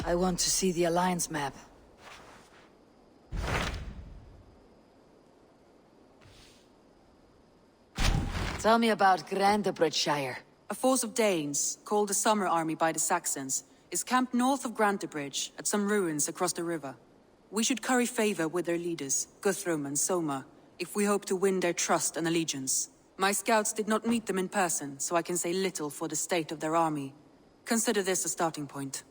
I want to see the Alliance map. Tell me about Grantebridgeshire. A force of Danes, called the Summer Army by the Saxons, is camped north of Grantebridge at some ruins across the river. We should curry favor with their leaders, Guthrum and Soma, if we hope to win their trust and allegiance. My scouts did not meet them in person, so I can say little for the state of their army. Consider this a starting point.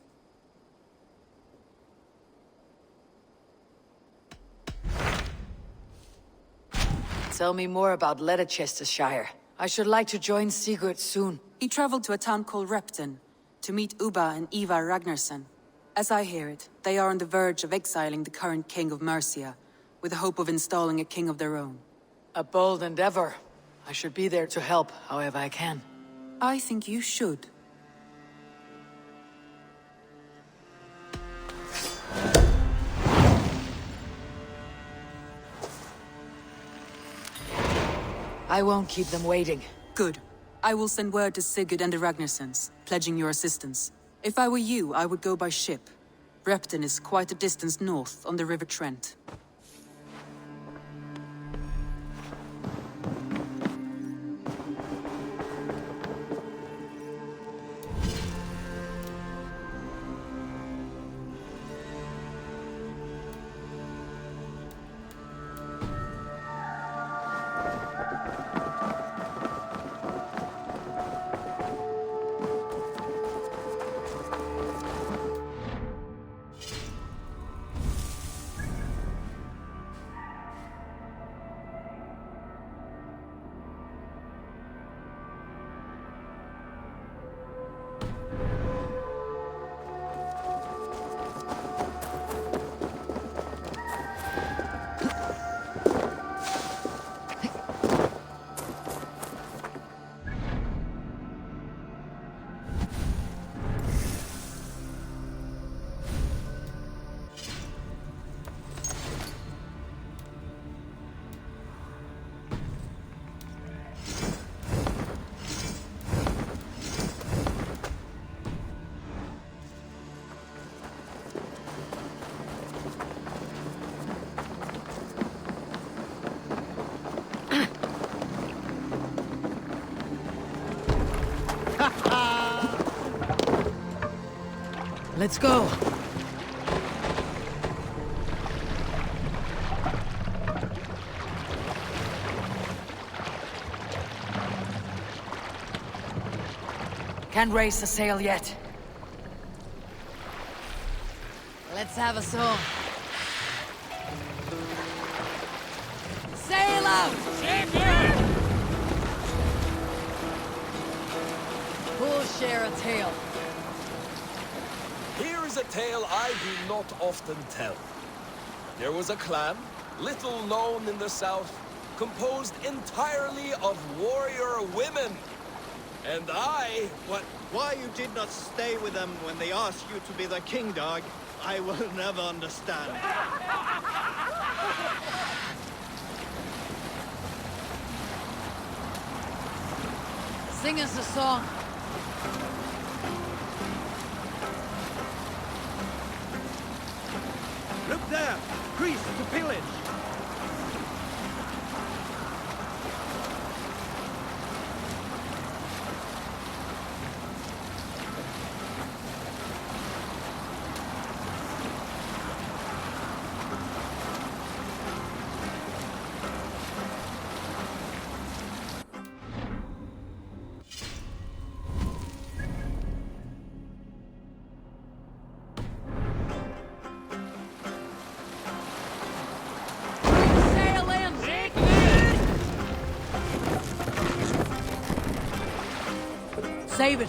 Tell me more about Leicestershire. I should like to join Sigurd soon. He traveled to a town called Repton, to meet Ubba and Ivar Ragnarsson. As I hear it, they are on the verge of exiling the current king of Mercia, with the hope of installing a king of their own. A bold endeavor. I should be there to help, however I can. I think you should. I won't keep them waiting. Good. I will send word to Sigurd and the Ragnarssons, pledging your assistance. If I were you, I would go by ship. Repton is quite a distance north on the River Trent. Let's go! Can't raise the sail yet. Let's have a song. Sail out! We'll share a tale. Here is a tale I do not often tell. There was a clan, little known in the south, composed entirely of warrior women. And I, Why you did not stay with them when they asked you to be their king, dog, I will never understand. Sing us a song. Look there! Priests to pillage! Save it.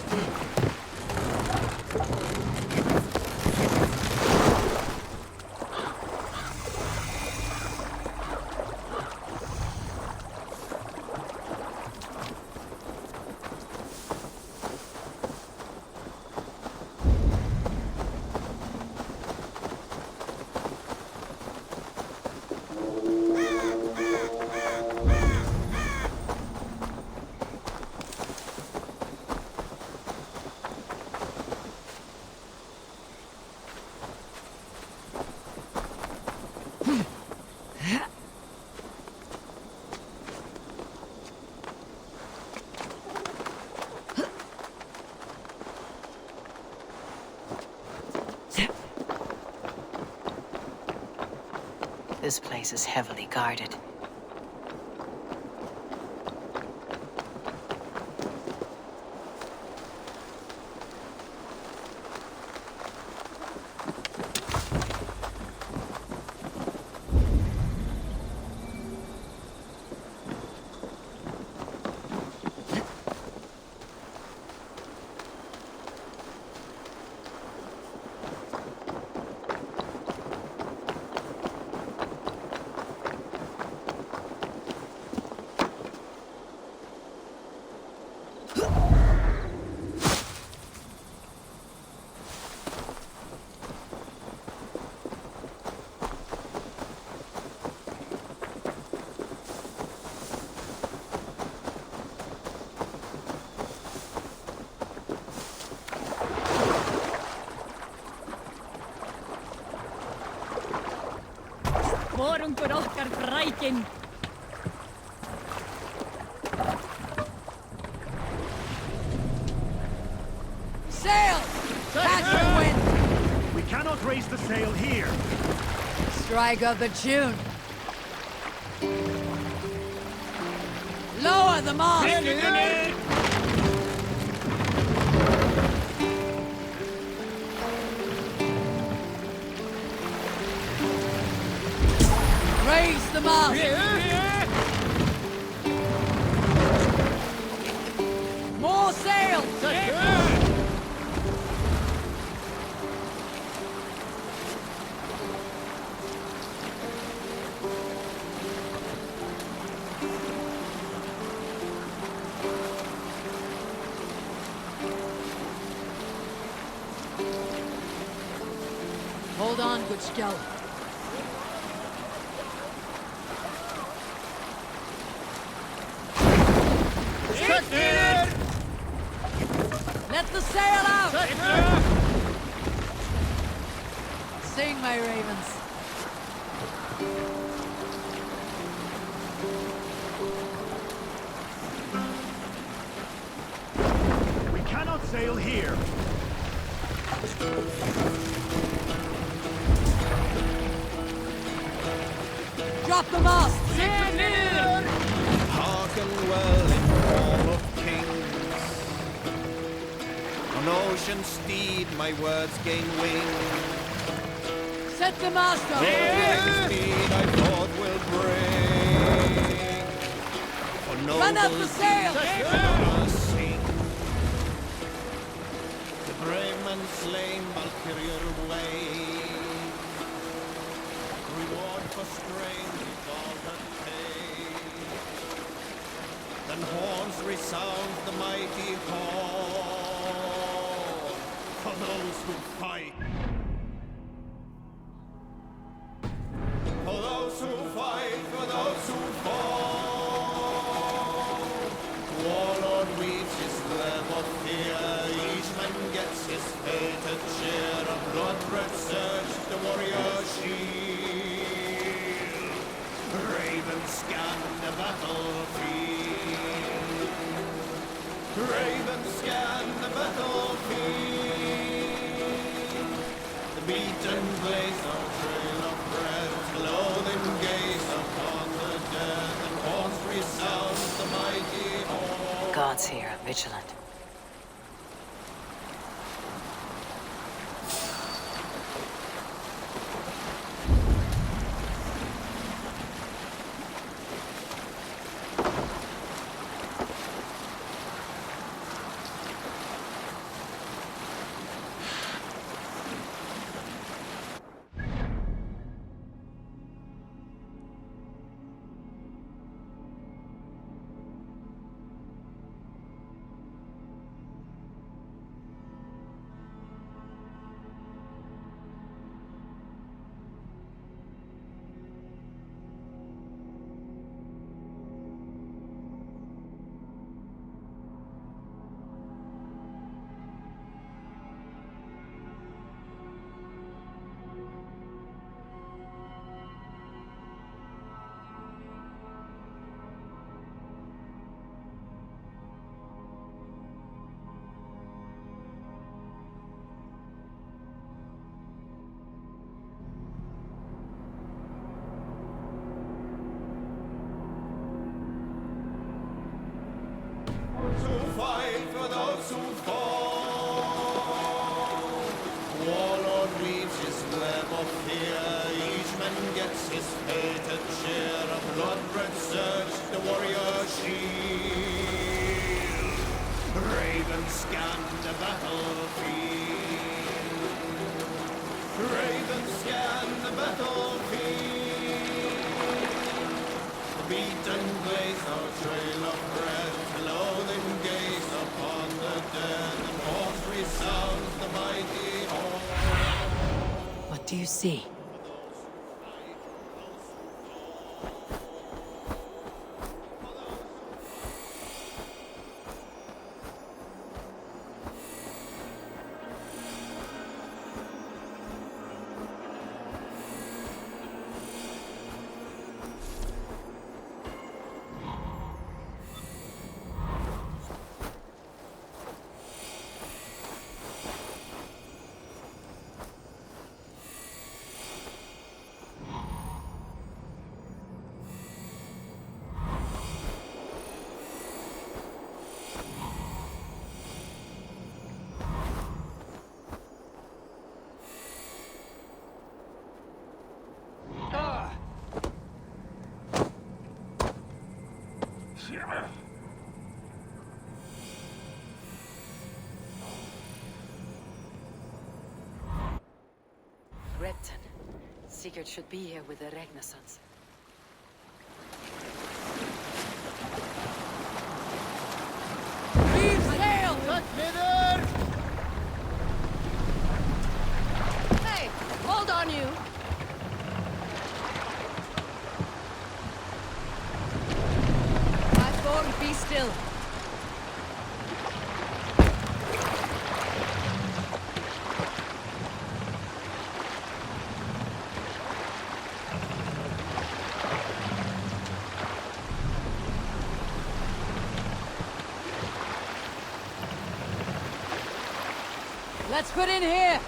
This place is heavily guarded. Vorungur okkar brækin. Sail! Catch the wind! We cannot raise the sail here. Strike up a tune. Lower the mast! Raise the mast! More sail! Hold on, good scout. Let the sail out! Sing, my ravens. We cannot sail here. Drop the mast! Hearken well in hall of kings. On ocean steed my words gain wing. Set the mast up! Speed I thought will bring. For Run up the noble sail! deeds I sing. The brave man slain Valkyrier way. Reward for strain with all her pay. Then horns resound the mighty hall for those who fight. For those who fight, for those who fall. Warlord weaves his web of fear. Each man gets his fated share of blood-red surge, the warrior shield. Ravens scan the battlefield. Ravens scan the battlefield. The beaten blaze of trail of bread, clothing gaze upon the dead, and horns resound the mighty horn. Gods here, vigilant. his hated share of blood-red surge, the warrior shield. Raven scanned the battlefield. Raven scanned the battlefield. Beaten blaze our trail of red, loathing gaze upon the dead, and hoarse resounds the mighty horn. What do you see? Repton. Sigurd should be here with the Renaissance. Hey, hold on you! Be still. Let's put in here!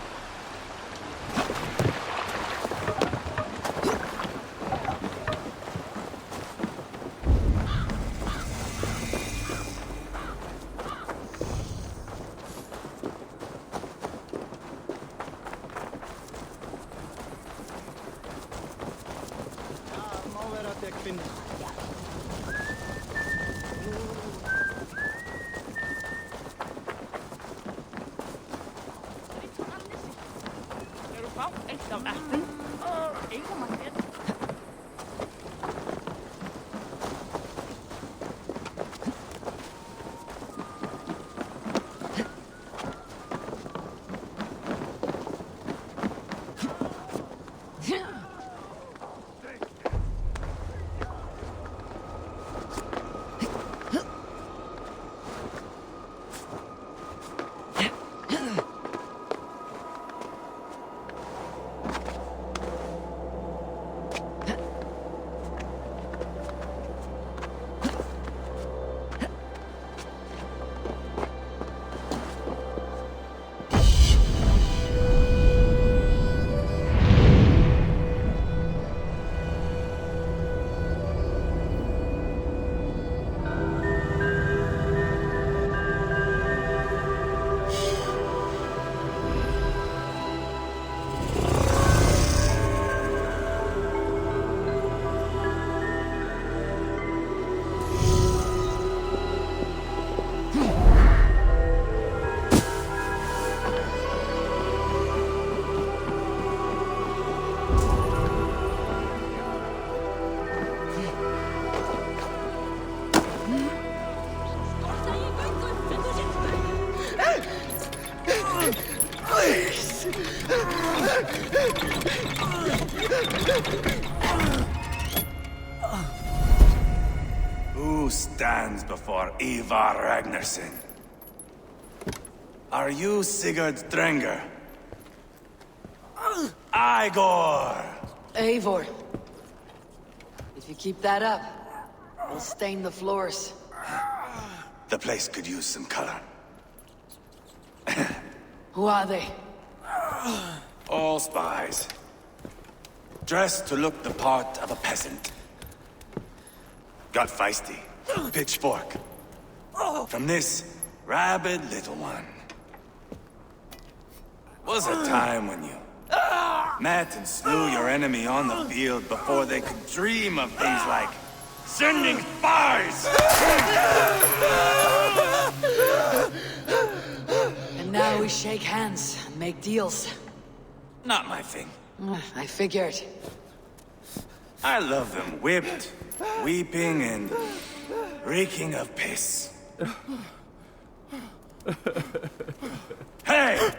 Who stands before Ivar Ragnarsson? Are you Sigurd Drenger? Igor! Eivor. If you keep that up, we'll stain the floors. The place could use some color. Who are they? All spies. Dressed to look the part of a peasant. Got feisty. Pitchfork. From this rabid little one. Was a time when you... Met and slew your enemy on the field before they could dream of things like sending spies! And now we shake hands and make deals. Not my thing. I figured. I love them whipped, weeping, and reeking of piss. Hey!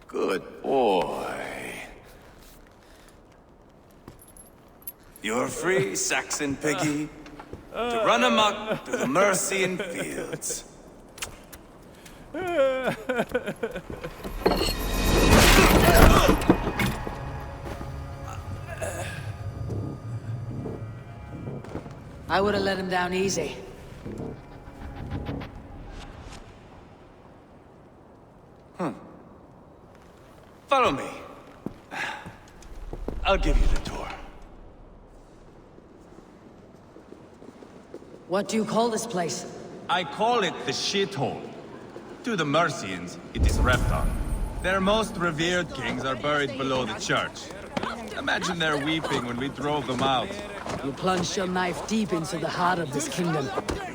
Good boy. You're free, Saxon piggy, to run amok through the Mercian fields. I would have let him down easy. Follow me. I'll give you the tour. What do you call this place? I call it the shithole. To the Mercians, it is Repton. Their most revered kings are buried below the church. Imagine their weeping when we drove them out. You plunged your knife deep into the heart of this kingdom.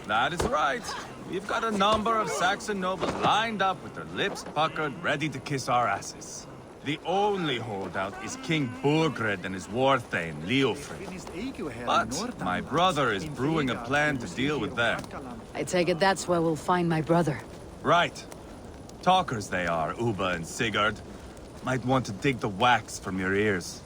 That is right. We've got a number of Saxon nobles lined up with their lips puckered, ready to kiss our asses. The only holdout is King Burgred and his war thane, Leofric. But my brother is brewing a plan to deal with them. I take it that's where we'll find my brother. Right. Talkers they are, Uba and Sigurd. Might want to dig the wax from your ears.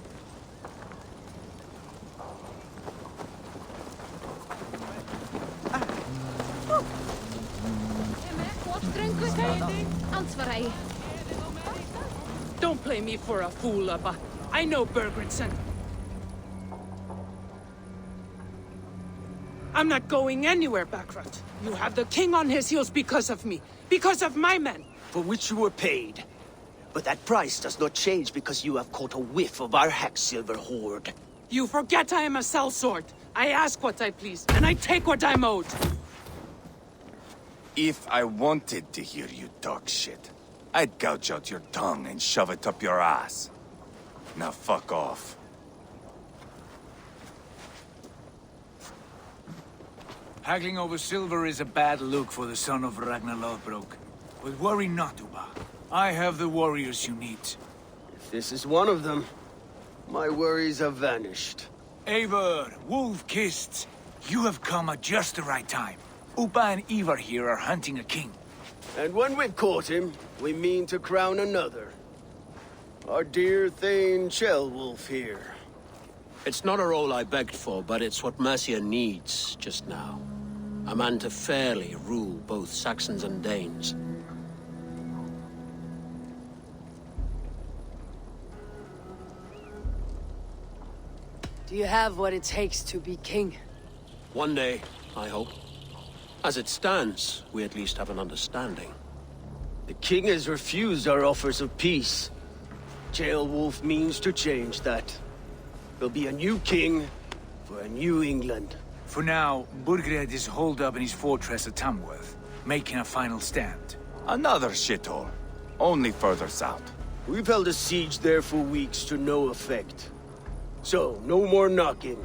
Don't play me for a fool, Abba. I know Bergrensen. I'm not going anywhere, Backrot. You have the king on his heels because of me. Because of my men. For which you were paid. But that price does not change because you have caught a whiff of our Hacksilver hoard. You forget I am a sellsword. I ask what I please, and I take what I'm owed. If I wanted to hear you talk shit, I'd gouge out your tongue and shove it up your ass. Now fuck off. Haggling over silver is a bad look for the son of Ragnar Lothbrok. But worry not, Uba. I have the warriors you need. If this is one of them, my worries have vanished. Eivor, Wolf-Kissed, you have come at just the right time. Uba and Ivar here are hunting a king. And when we've caught him, we mean to crown another. Our dear Thane Ceolwulf here. It's not a role I begged for, but it's what Mercia needs just now. A man to fairly rule both Saxons and Danes. Do you have what it takes to be king? One day, I hope. As it stands, we at least have an understanding. The king has refused our offers of peace. Ceolwulf means to change that. There'll be a new king for a new England. For now, Burgred is holed up in his fortress at Tamworth, making a final stand. Another shithole. Only further south. We've held a siege there for weeks to no effect. So, no more knocking.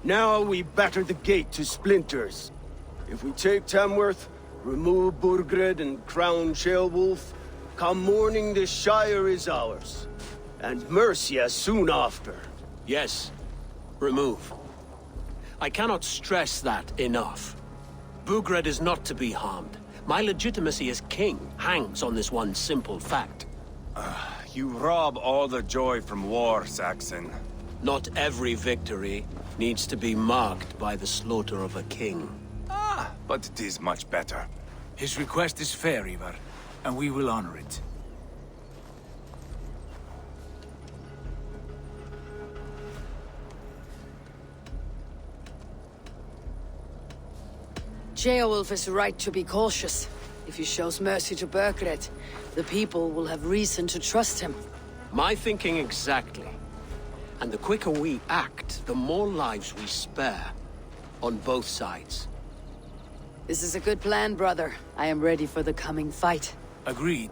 Now we batter the gate to splinters. If we take Tamworth, remove Burgred and crown Ceolwulf, come morning the Shire is ours. And Mercia soon after. Yes, remove. I cannot stress that enough. Burgred is not to be harmed. My legitimacy as king hangs on this one simple fact. You rob all the joy from war, Saxon. Not every victory needs to be marked by the slaughter of a king. But it is much better. His request is fair, Ivar, and we will honor it. Ceolwulf is right to be cautious. If he shows mercy to Burgred, the people will have reason to trust him. My thinking exactly. And the quicker we act, the more lives we spare. On both sides. This is a good plan, brother. I am ready for the coming fight. Agreed.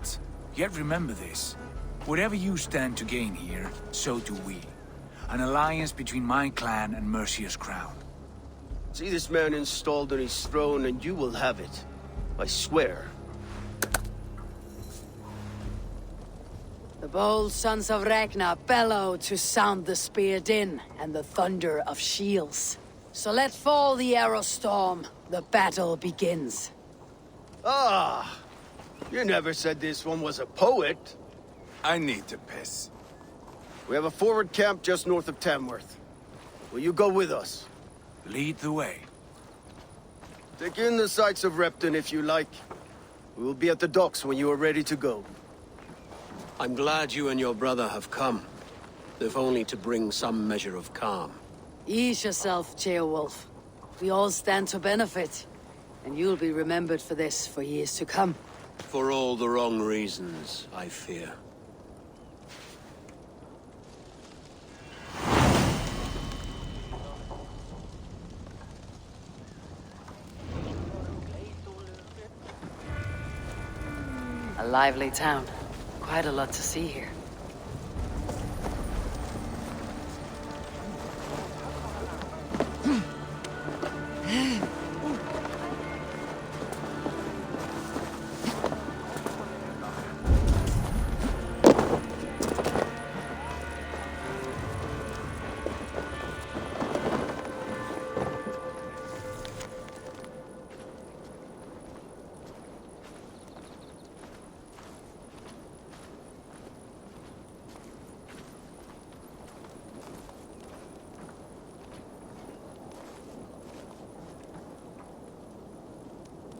Yet remember this. Whatever you stand to gain here, so do we. An alliance between my clan and Mercia's crown. See this man installed on his throne and you will have it. I swear. The bold sons of Ragnar bellow to sound the spear din and the thunder of shields. So let fall the arrow storm. The battle begins. Ah! You never said this one was a poet. I need to piss. We have a forward camp just north of Tamworth. Will you go with us? Lead the way. Take in the sights of Repton if you like. We will be at the docks when you are ready to go. I'm glad you and your brother have come, if only to bring some measure of calm. Ease yourself, Ceolwulf. We all stand to benefit, and you'll be remembered for this for years to come. For all the wrong reasons, I fear. A lively town. Quite a lot to see here.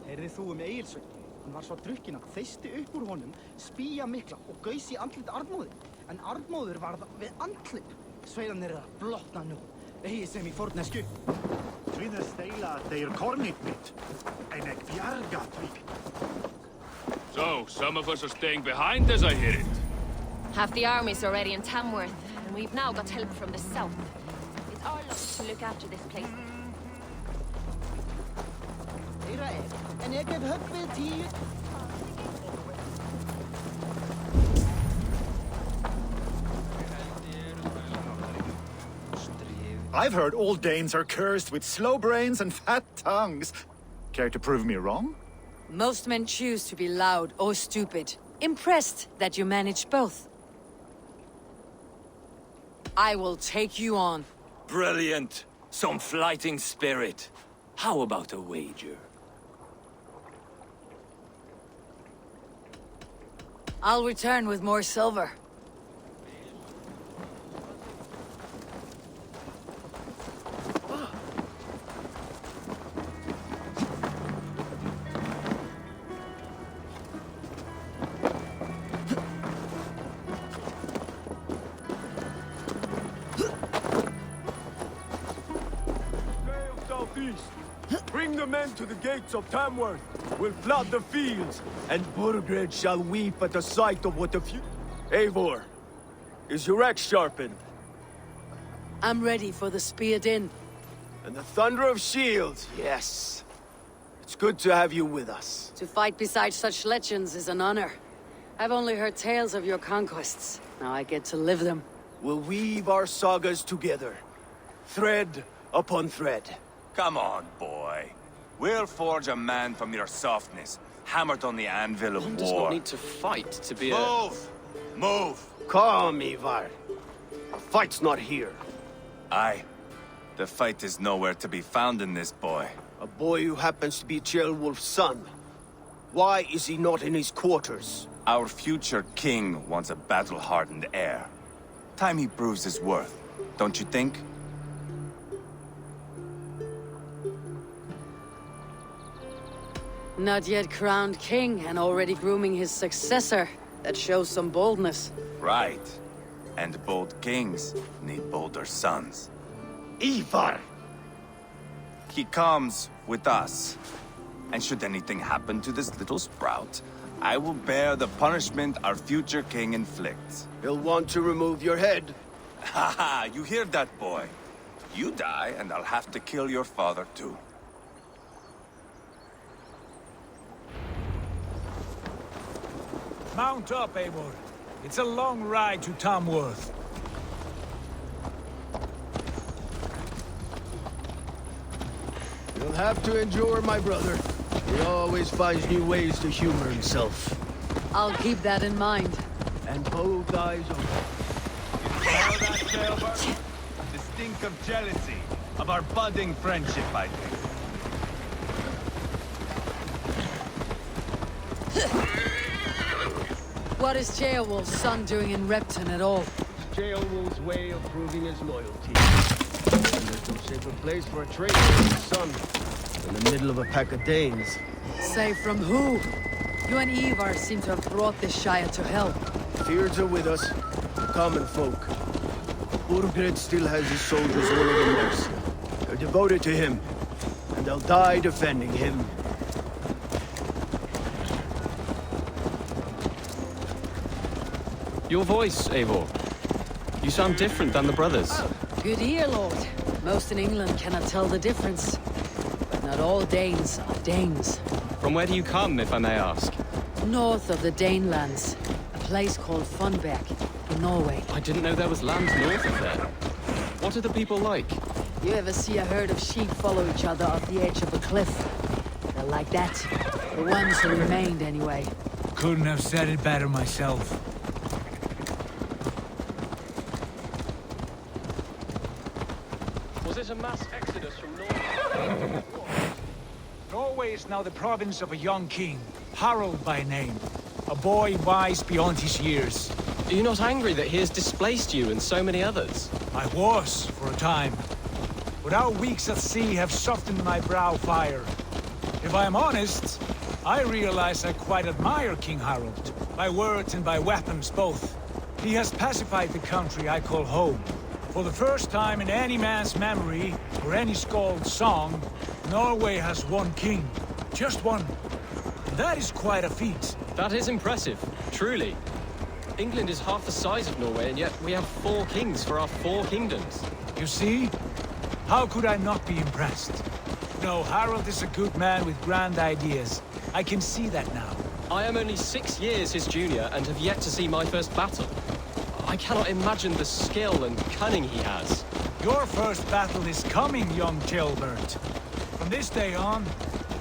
Heyrðir þú Egilsson? Hann var svo drukkinn að þeysti upp úr honum, spýja mikla og gaus í andlit Arnmóði. En Arnmóður varð við andlit. Sveidarnir að blotna nú, eigi sem í fornesku. Svíðir steila þeir kornit mitt, en ek bjarga því. So, some of us are staying behind as I hear it. Half the army's already in Tamworth, and we've now got help from the south. It's our luck to look after this place. Heyra en ek hef högg við 10. I've heard all Danes are cursed with slow brains and fat tongues. Care to prove me wrong? Most men choose to be loud or stupid. Impressed that you manage both. I will take you on. Brilliant. Some fighting spirit. How about a wager? I'll return with more silver. Bring the men to the gates of Tamworth. We'll flood the fields, and Burgred shall weep at the sight of what the Eivor, is your axe sharpened? I'm ready for the spear din. And the thunder of shields, yes. It's good to have you with us. To fight beside such legends is an honor. I've only heard tales of your conquests. Now I get to live them. We'll weave our sagas together, thread upon thread. Come on, boy. We'll forge a man from your softness, hammered on the anvil of war. One does not need to fight to be a... Move! Move! Calm, Ivar. The fight's not here. Aye. The fight is nowhere to be found in this boy. A boy who happens to be Ceolwulf's son. Why is he not in his quarters? Our future king wants a battle-hardened heir. Time he proves his worth, don't you think? Not yet crowned king and already grooming his successor. That shows some boldness. Right. And bold kings need bolder sons. Ivar! He comes with us. And should anything happen to this little sprout, I will bear the punishment our future king inflicts. He'll want to remove your head. Haha, you hear that, boy? You die, and I'll have to kill your father, too. Mount up, Eivor. It's a long ride to Tamworth. You'll have to endure, my brother. He always finds new ways to humor himself. I'll keep that in mind. And both eyes open. Smell that, Tailbert? The stink of jealousy, of our budding friendship, I think. What is Ceolwulf's son doing in Repton at all? Ceolwulf's way of proving his loyalty. And there's no safer place for a traitor than his son. In the middle of a pack of Danes. Safe from who? You and Ivar seem to have brought this Shire to hell. Fears are with us, the common folk. Burgred still has his soldiers all over Mercia. They're devoted to him, and they'll die defending him. Your voice, Eivor. You sound different than the brothers. Good ear, Lord. Most in England cannot tell the difference. But not all Danes are Danes. From where do you come, if I may ask? North of the Danelands. A place called Funberg, in Norway. I didn't know there was land north of there. What are the people like? You ever see a herd of sheep follow each other off the edge of a cliff? They're like that. The ones who remained, anyway. Couldn't have said it better myself. Was it a mass exodus from Norway? Norway is now the province of a young king, Harald by name. A boy wise beyond his years. Are you not angry that he has displaced you and so many others? I was, for a time. But our weeks at sea have softened my brow fire. If I am honest, I realize I quite admire King Harald. By words and by weapons both. He has pacified the country I call home. For the first time in any man's memory, or any skald's song, Norway has one king. Just one. That is quite a feat. That is impressive, truly. England is half the size of Norway, and yet we have 4 kings for our 4 kingdoms. You see? How could I not be impressed? No, Harald is a good man with grand ideas. I can see that now. I am only 6 years his junior and have yet to see my first battle. I cannot imagine the skill and cunning he has. Your first battle is coming, young Ceolbert. From this day on,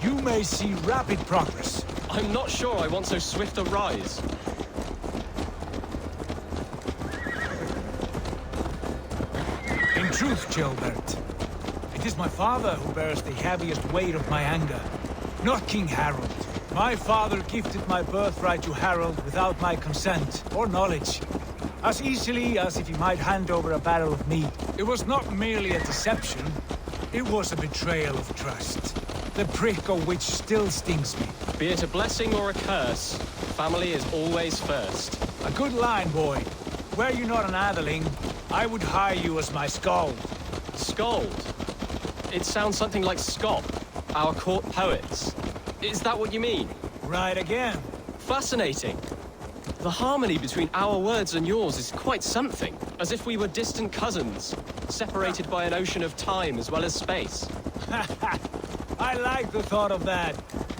you may see rapid progress. I'm not sure I want so swift a rise. In truth, Ceolbert, it is my father who bears the heaviest weight of my anger, not King Harald. My father gifted my birthright to Harald without my consent or knowledge. As easily as if he might hand over a barrel of meat. It was not merely a deception, it was a betrayal of trust. The prick of which still stings me. Be it a blessing or a curse, family is always first. A good line, boy. Were you not an atheling, I would hire you as my skald. Skald? It sounds something like Scop, our court poets. Is that what you mean? Right again. Fascinating. The harmony between our words and yours is quite something. As if we were distant cousins, separated by an ocean of time as well as space. I like the thought of that.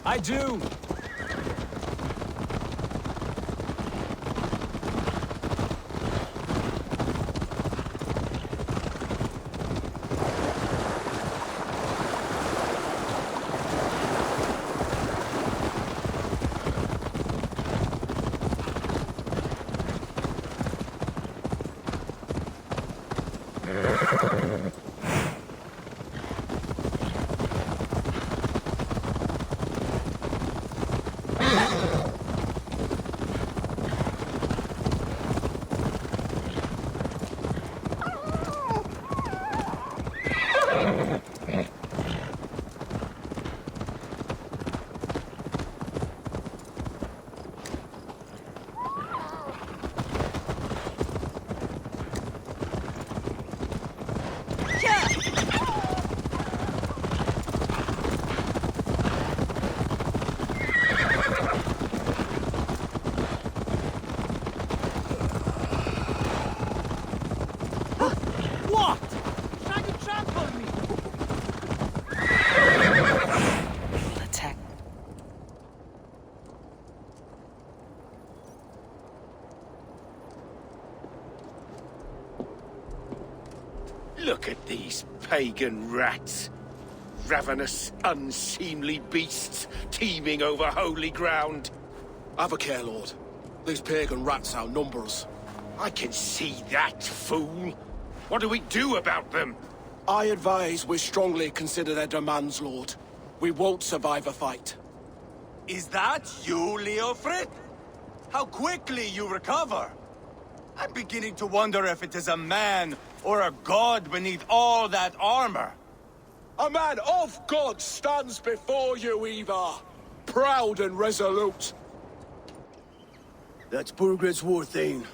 I do. Look at these pagan rats. Ravenous, unseemly beasts teeming over holy ground. Have a care, Lord. These pagan rats outnumber us. I can see that, fool. What do we do about them? I advise we strongly consider their demands, Lord. We won't survive a fight. Is that you, Leofrid? How quickly you recover! I'm beginning to wonder if it is a man or a god beneath all that armor. A man of God stands before you, Ivar. Proud and resolute. That's Burgred's Warthane.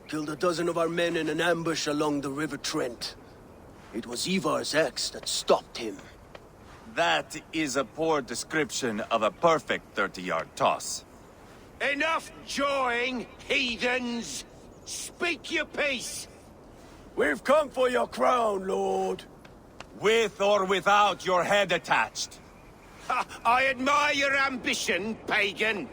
Killed a dozen of our men in an ambush along the River Trent. It was Ivar's axe that stopped him. That is a poor description of a perfect 30-yard toss. Enough jawing, heathens! Speak your peace! We've come for your crown, Lord. With or without your head attached. I admire your ambition, pagan.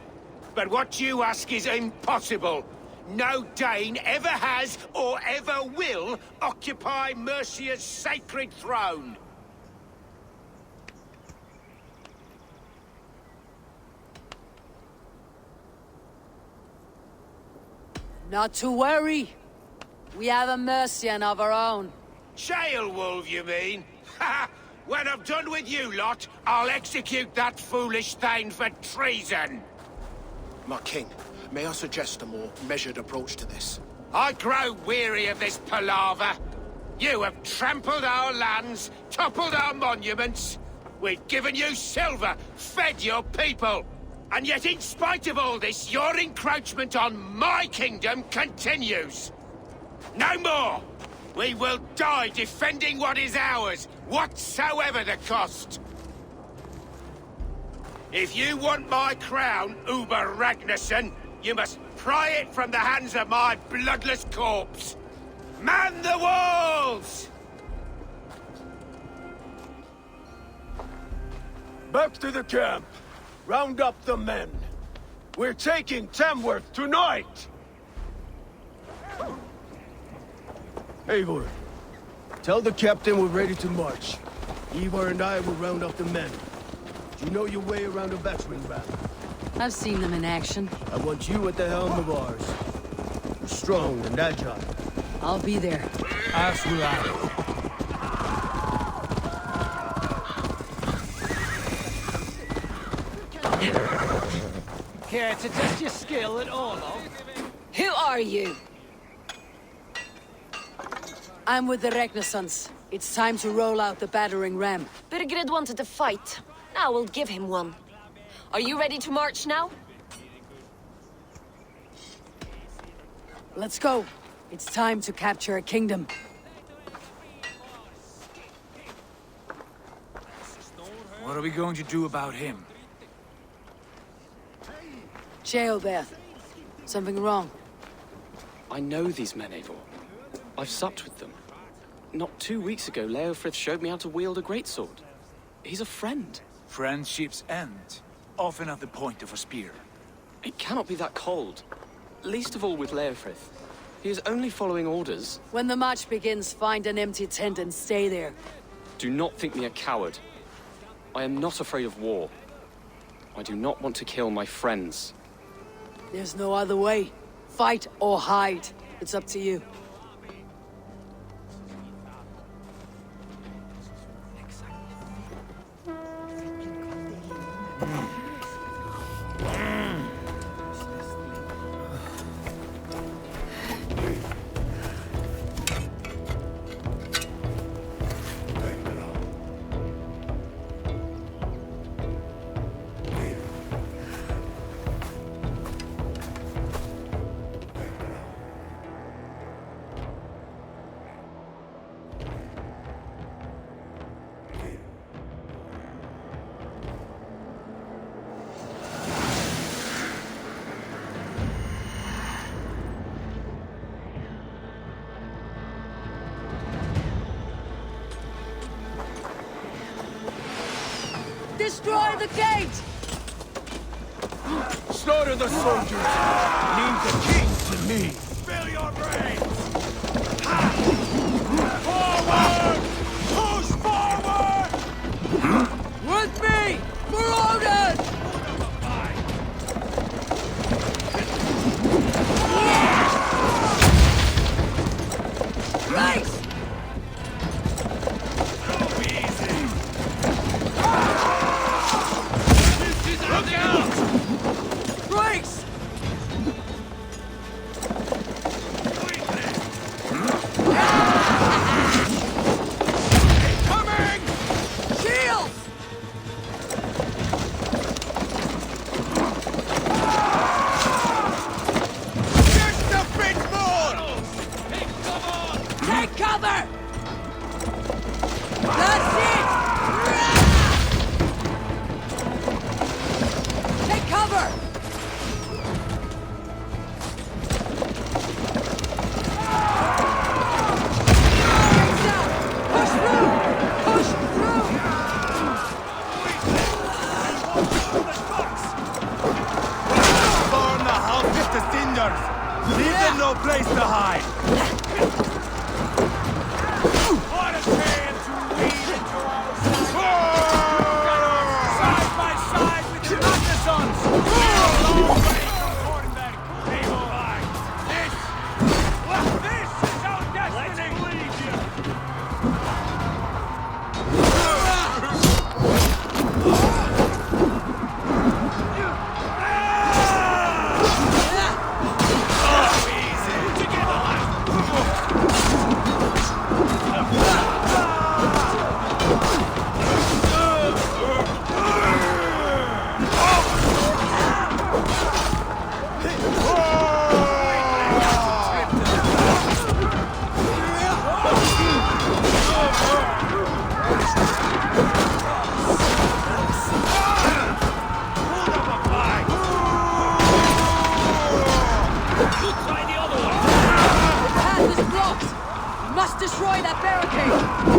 But what you ask is impossible. No Dane ever has or ever will occupy Mercia's sacred throne. Not to worry. We have a Mercian of our own. Jailwolf, you mean? Ha! When I'm done with you lot, I'll execute that foolish thing for treason. My king, may I suggest a more measured approach to this? I grow weary of this palaver. You have trampled our lands, toppled our monuments. We've given you silver, fed your people. And yet, in spite of all this, your encroachment on my kingdom continues. No more! We will die defending what is ours, whatsoever the cost. If you want my crown, Uber Ragnarsson, you must pry it from the hands of my bloodless corpse. Man the walls! Back to the camp. Round up the men. We're taking Tamworth tonight! Eivor, tell the captain we're ready to march. Ivar and I will round up the men. Do you know your way around a battering ram? I've seen them in action. I want you at the helm of ours. You're strong and agile. I'll be there. As will I. Care to test your skill at all, Who are you? I'm with the Regnarssons. It's time to roll out the battering ram. Burgred wanted to fight. Now we'll give him one. Are you ready to march now? Let's go. It's time to capture a kingdom. What are we going to do about him? Jailbeth. Something wrong? I know these men, Eivor. I've supped with them. Not 2 weeks ago, Leofrith showed me how to wield a greatsword. He's a friend. Friendships end, often at the point of a spear. It cannot be that cold. Least of all with Leofrith. He is only following orders. When the march begins, find an empty tent and stay there. Do not think me a coward. I am not afraid of war. I do not want to kill my friends. There's no other way. Fight or hide. It's up to you. Destroy the gate! Slaughter the soldiers! Leave the king to me! Fill your brains! Forward! no place to hide! What a shame to lead into our side by side with the Renaissance! We're a long way from Kornberg, Eivor! This is our destiny! Let's lead you! Destroy that barricade!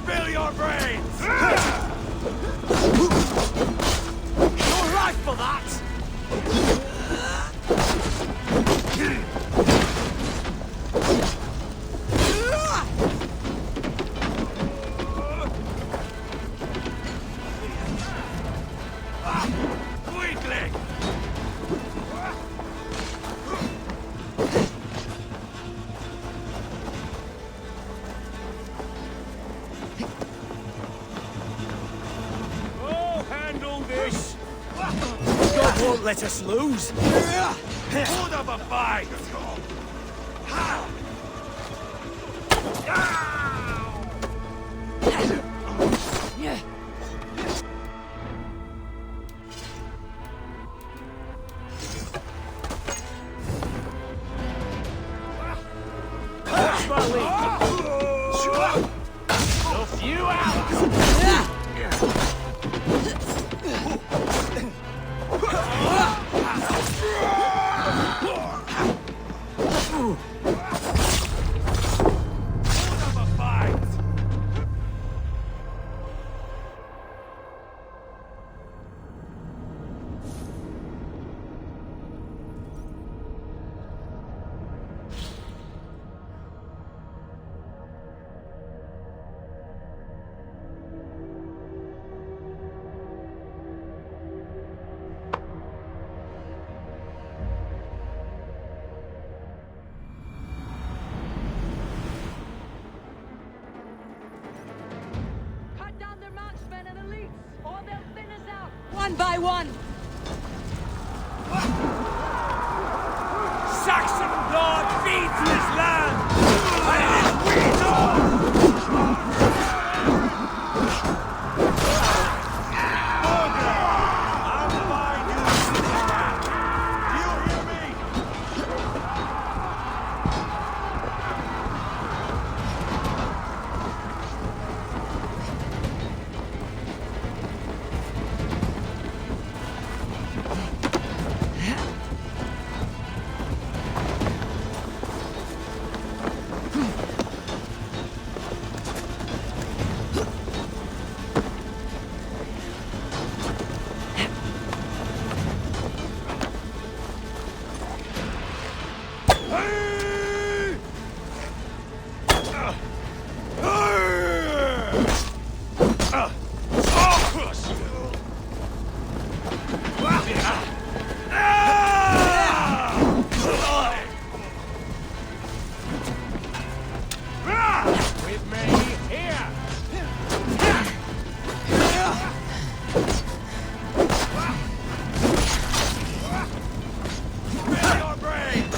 Spill your brains! You're right for that! Weakling! Oh, handle this! God won't let us lose! Hold up a fight! Watch my lead! A few hours! Cut down their marksmen and elites, or they'll thin us out. One by one! Saxon blood feeds this land! And it is we know! With me, here! Spill your brains!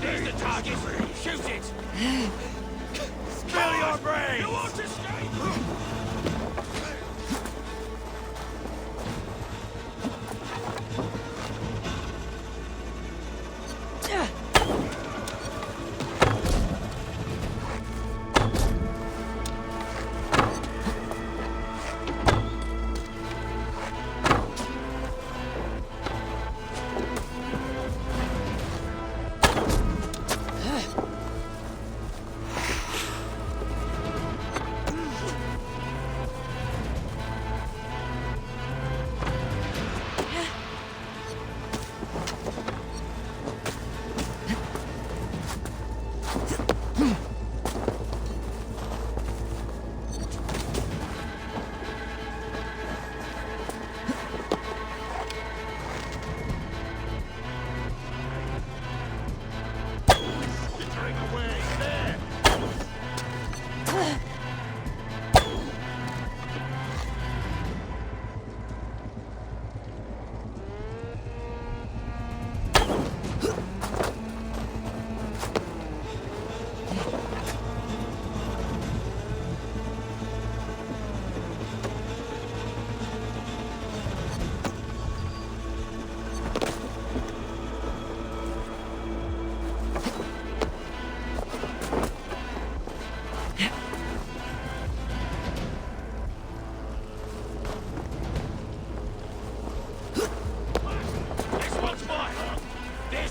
There's the target! Shoot it! Spill your brains! You won't escape!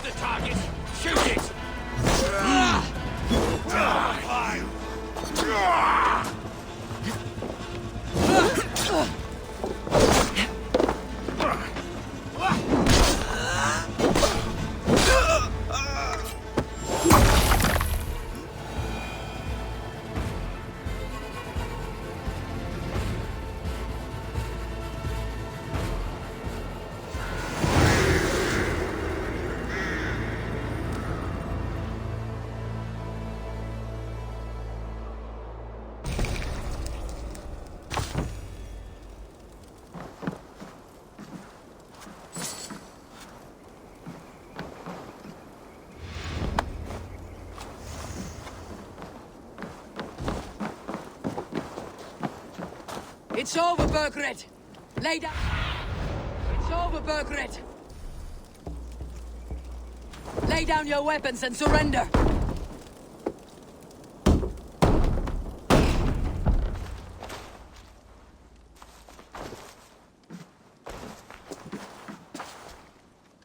the target! Shoot it! It's over, Burgred! Lay down! It's over, Burgred! Lay down your weapons and surrender!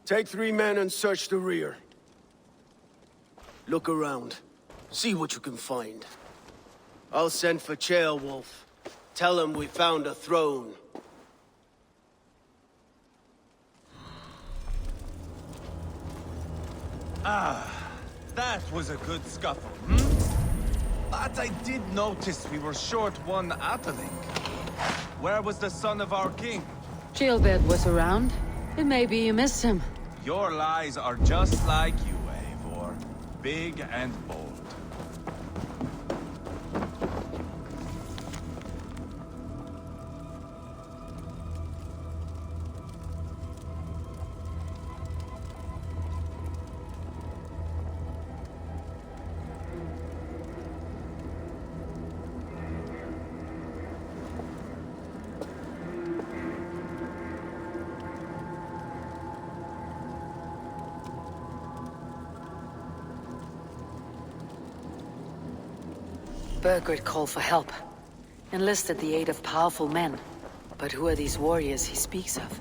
Take 3 men and search the rear. Look around. See what you can find. I'll send for Ceolwulf. Tell him we found a throne. That was a good scuffle, hmm? But I did notice we were short one atheling. Where was the son of our king? Gilbert was around. It may be you missed him. Your lies are just like you, Eivor. Big and bold. Burgred called for help. Enlisted the aid of powerful men. But who are these warriors he speaks of?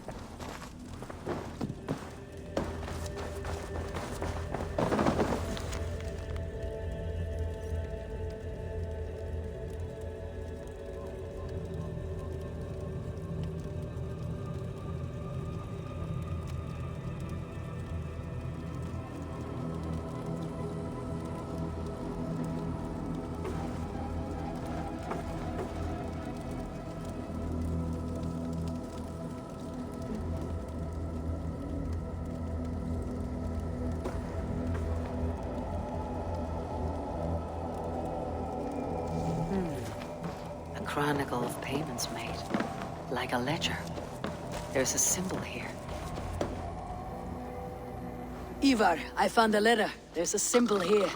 Chronicle of payments made. Like a ledger. There's a symbol here. Ivar, I found a letter. There's a symbol here.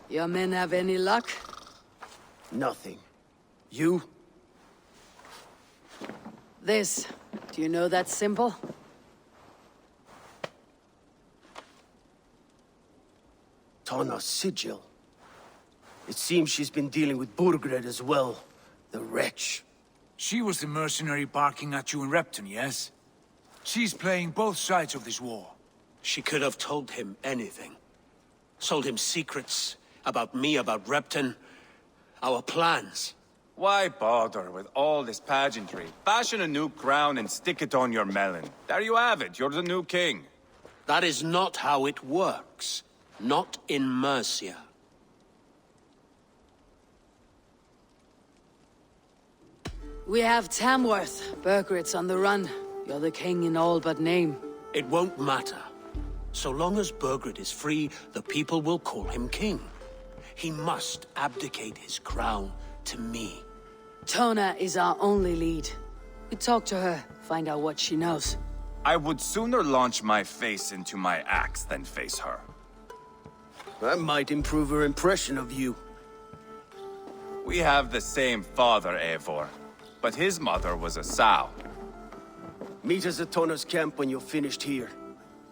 Your men have any luck? Nothing. You? This. Do you know that symbol? Tana's sigil. It seems she's been dealing with Burgred as well. The wretch. She was the mercenary barking at you in Repton, yes? She's playing both sides of this war. She could have told him anything. Sold him secrets about me, about Repton, our plans. Why bother with all this pageantry? Fashion a new crown and stick it on your melon. There you have it, you're the new king. That is not how it works. Not in Mercia. We have Tamworth. Burgred's on the run. You're the king in all but name. It won't matter. So long as Burgred is free, the people will call him king. He must abdicate his crown to me. Tona is our only lead. We talk to her, find out what she knows. I would sooner launch my face into my axe than face her. That might improve her impression of you. We have the same father, Eivor, but his mother was a sow. Meet us at Tona's camp when you're finished here.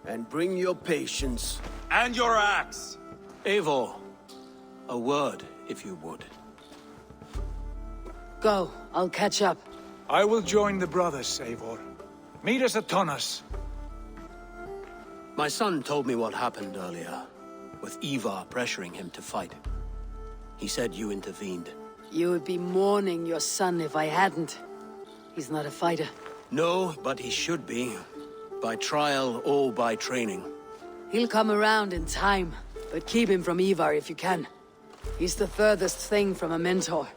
And bring your patience. And your axe! Eivor, a word, if you would. Go. I'll catch up. I will join the brothers, Eivor. Meet us at Tonnas. My son told me what happened earlier, with Ivar pressuring him to fight. He said you intervened. You would be mourning your son if I hadn't. He's not a fighter. No, but he should be. By trial or by training. He'll come around in time, but keep him from Ivar if you can. He's the furthest thing from a mentor.